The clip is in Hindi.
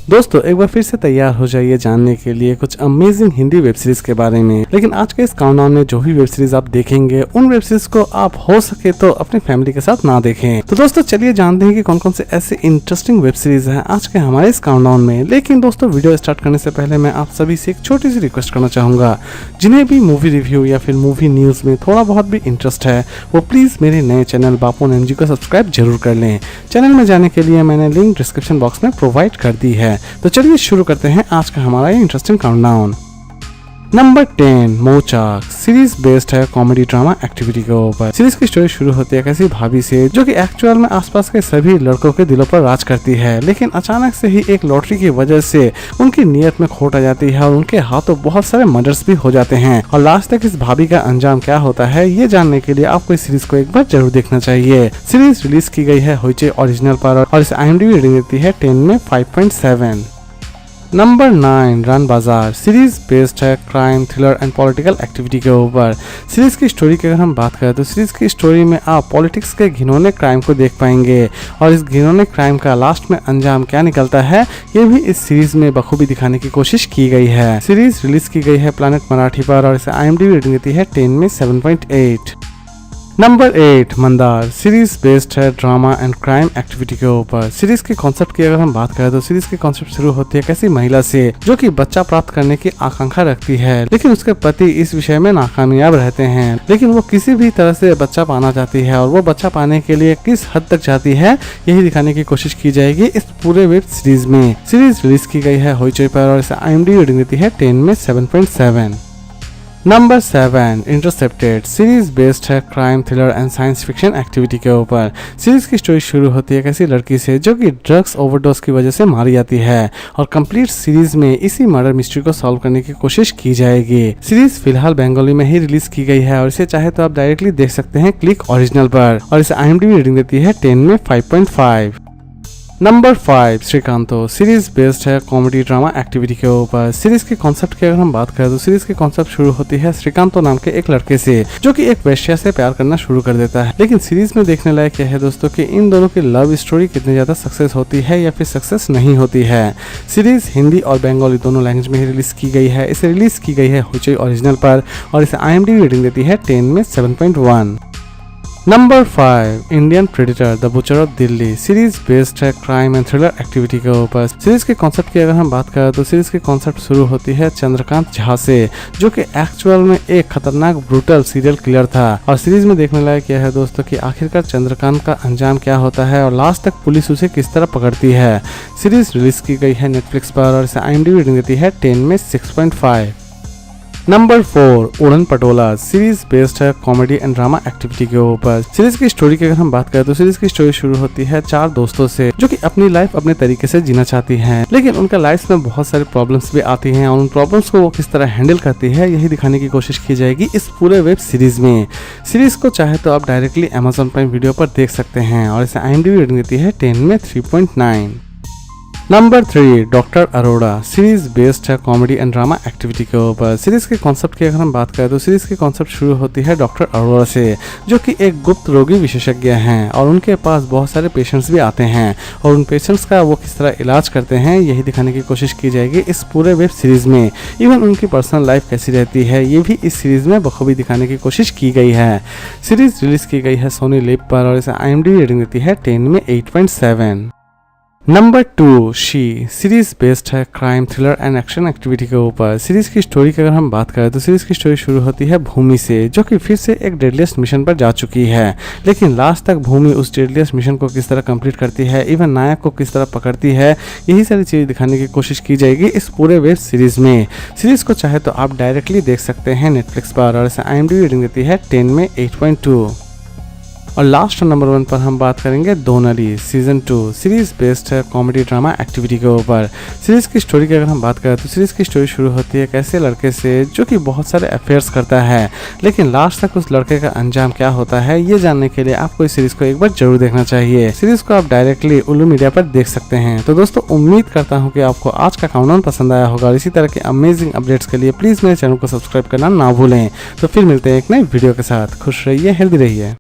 दोस्तों एक बार फिर से तैयार हो जाइए जानने के लिए कुछ अमेजिंग हिंदी वेब सीरीज के बारे में। लेकिन आज के इस काउंटडाउन में जो भी वेब सीरीज आप देखेंगे उन वेब सीरीज को आप हो सके तो अपनी फैमिली के साथ ना देखें। तो दोस्तों चलिए जानते हैं कि कौन कौन से ऐसे इंटरेस्टिंग वेब सीरीज हैं आज के हमारे इस काउंटडाउन में। लेकिन दोस्तों वीडियो स्टार्ट करने से पहले मैं आप सभी से एक छोटी सी रिक्वेस्ट करना चाहूंगा, जिन्हें भी मूवी रिव्यू या फिर मूवी न्यूज में थोड़ा बहुत भी इंटरेस्ट है वो प्लीज मेरे नए चैनल बापू एमजी को सब्सक्राइब जरूर कर लें। चैनल में जाने के लिए मैंने लिंक डिस्क्रिप्शन बॉक्स में प्रोवाइड कर दी है। तो चलिए शुरू करते हैं आज का हमारा ये interesting countdown. Number 10 Mouchak series based है कॉमेडी ड्रामा एक्टिविटी के ऊपर। सीरीज की स्टोरी शुरू होती है किसी भाभी से जो कि एक्चुअल में आसपास के सभी लड़कों के दिलों पर राज करती है, लेकिन अचानक से ही एक लॉटरी की वजह से उनकी नीयत में खोट आ जाती है और उनके हाथों बहुत सारे मर्डर्स भी हो जाते हैं। और लास्ट तक इस भाभी का अंजाम क्या होता है ये जानने के लिए आपको इस सीरीज को एक बार जरूर देखना चाहिए। सीरीज रिलीज की गई है होइचे ओरिजिनल पर और इस IMDb रेटिंग देती है 10 में 5.7। नंबर 9 रन बाजार सीरीज बेस्ड है crime thriller and political activity के ऊपर। सीरीज की स्टोरी की अगर हम बात करें तो सीरीज की स्टोरी में आप पॉलिटिक्स के घिनौने क्राइम को देख पाएंगे और इस घिनौने क्राइम का लास्ट में अंजाम क्या निकलता है ये भी इस सीरीज में बखूबी दिखाने की कोशिश की गई है। सीरीज रिलीज की गई है प्लैनेट मराठी पर और इसे IMDb रेटिंग देती है 10 में 7.8। नंबर 8 मंदार सीरीज बेस्ड है ड्रामा एंड क्राइम एक्टिविटी के ऊपर। सीरीज के कॉन्सेप्ट की अगर हम बात करें तो सीरीज की कॉन्सेप्ट शुरू होती है किसी महिला से जो कि बच्चा प्राप्त करने की आकांक्षा रखती है, लेकिन उसके पति इस विषय में नाकामयाब रहते हैं। लेकिन वो किसी भी तरह से बच्चा पाना चाहती है और वो बच्चा पाने के लिए किस हद तक चाहती है यही दिखाने की कोशिश की जाएगी इस पूरे वेब सीरीज में। सीरीज रिलीज की गई है होइचोई पर और इसे IMDb रेटिंग देती है 10 में 7.7। नंबर 7 इंटरसेप्टेड सीरीज बेस्ड है crime thriller and science fiction activity के ऊपर। सीरीज की स्टोरी शुरू होती है किसी लड़की से जो कि ड्रग्स ओवरडोज की वजह से मारी जाती है और कंप्लीट सीरीज में इसी मर्डर मिस्ट्री को सॉल्व करने की कोशिश की जाएगी। सीरीज फिलहाल बंगाली में ही रिलीज की गई है और इसे चाहे तो आप डायरेक्टली देख सकते हैं क्लिक ओरिजिनल पर और इसे IMDb रेटिंग देती है 10 में 5.5। नंबर 5 श्रीकांतो सीरीज बेस्ड है कॉमेडी ड्रामा एक्टिविटी के ऊपर। सीरीज के कॉन्सेप्ट की अगर हम बात करें तो सीरीज के कॉन्सेप्ट शुरू होती है श्रीकांतो नाम के एक लड़के से जो कि एक वेश्या से प्यार करना शुरू कर देता है। लेकिन सीरीज में देखने लायक यह है दोस्तों कि इन दोनों की लव स्टोरी कितनी ज्यादा सक्सेस होती है या फिर सक्सेस नहीं होती है। सीरीज हिंदी और बंगाली दोनों लैंग्वेज में ही रिलीज की गई है। इसे रिलीज की गई है होइचोई ओरिजिनल पर और इसे IMDb रेटिंग देती है 10 में 7.1। Number 5 Indian predator the butcher of Delhi series based है क्राइम एंड थ्रिलर एक्टिविटी के ऊपर। सीरीज के कॉन्सेप्ट की अगर हम बात करें तो सीरीज के कॉन्सेप्ट शुरू होती है चंद्रकांत झा से जो कि एक्चुअल में एक खतरनाक ब्रूटल सीरियल किलर था और सीरीज में देखने लायक यह है दोस्तों कि आखिरकार चंद्रकांत का अंजाम क्या होता है और लास्ट तक पुलिस उसे किस तरह पकड़ती है। सीरीज रिलीज की गई है नेटफ्लिक्स पर और इसे IMDb रेटिंग देती है 10 में 6.5। नंबर 4 उड़न पटोला सीरीज बेस्ड है कॉमेडी एंड ड्रामा एक्टिविटी के ऊपर। सीरीज की स्टोरी की अगर हम बात करें तो सीरीज की स्टोरी शुरू होती है 4 दोस्तों से जो कि अपनी लाइफ अपने तरीके से जीना चाहती हैं, लेकिन उनका लाइफ में बहुत सारे प्रॉब्लम्स भी आती हैं और उन प्रॉब्लम्स को वो किस तरह हैंडल करती है यही दिखाने की कोशिश की जाएगी इस पूरे वेब सीरीज में। सीरीज को चाहे तो आप डायरेक्टली Amazon प्राइम वीडियो पर देख सकते हैं और इसे IMDb रेटिंग देती है 10 में 3.9। Number 3 doctor Arora series based है कॉमेडी एंड ड्रामा एक्टिविटी के ऊपर। सीरीज के कॉन्सेप्ट की अगर हम बात करें तो सीरीज के कॉन्सेप्ट शुरू होती है डॉक्टर अरोड़ा से जो कि एक गुप्त रोगी विशेषज्ञ हैं और उनके पास बहुत सारे पेशेंट्स भी आते हैं और उन पेशेंट्स का वो किस तरह इलाज करते हैं यही दिखाने की कोशिश की जाएगी इस पूरे वेब सीरीज में। इवन उनकी पर्सनल लाइफ कैसी रहती है ये भी इस सीरीज में बखूबी दिखाने की कोशिश की गई है। सीरीज रिलीज की गई है सोनी लिव पर और इसे IMDb रेटिंग देती है 10 में 8.7। नंबर 2 शी सीरीज बेस्ड है crime thriller and action activity के ऊपर। सीरीज की स्टोरी की अगर हम बात करें तो सीरीज की स्टोरी शुरू होती है भूमि से जो कि फिर से एक डेडलिएस्ट मिशन पर जा चुकी है, लेकिन लास्ट तक भूमि उस डेडलिएस्ट मिशन को किस तरह कंप्लीट करती है, इवन नायक को किस तरह पकड़ती है यही सारी चीजें दिखाने की कोशिश की जाएगी इस पूरे वेब सीरीज में। सीरीज को चाहे तो आप डायरेक्टली देख सकते हैं नेटफ्लिक्स पर और इसे IMDb रेटिंग देती है 10 में 8.2। और लास्ट नंबर 1 पर हम बात करेंगे दोनली सीजन 2 सीरीज बेस्ड है कॉमेडी ड्रामा एक्टिविटी के ऊपर। सीरीज की स्टोरी की अगर हम बात करें तो सीरीज की स्टोरी शुरू होती है एक ऐसे लड़के से जो कि बहुत सारे अफेयर्स करता है, लेकिन लास्ट तक उस लड़के का अंजाम क्या होता है ये जानने के लिए आपको इस सीरीज को एक बार जरूर देखना चाहिए। सीरीज को आप डायरेक्टली उल्लू मीडिया पर देख सकते हैं। तो दोस्तों उम्मीद करता हूँ कि आपको आज का काउंटडाउन पसंद आया होगा और इसी तरह के अमेजिंग अपडेट्स के लिए प्लीज मेरे चैनल को सब्सक्राइब करना ना भूलें। तो फिर मिलते हैं एक नई वीडियो के साथ। खुश रहिए, हेल्दी रहिए।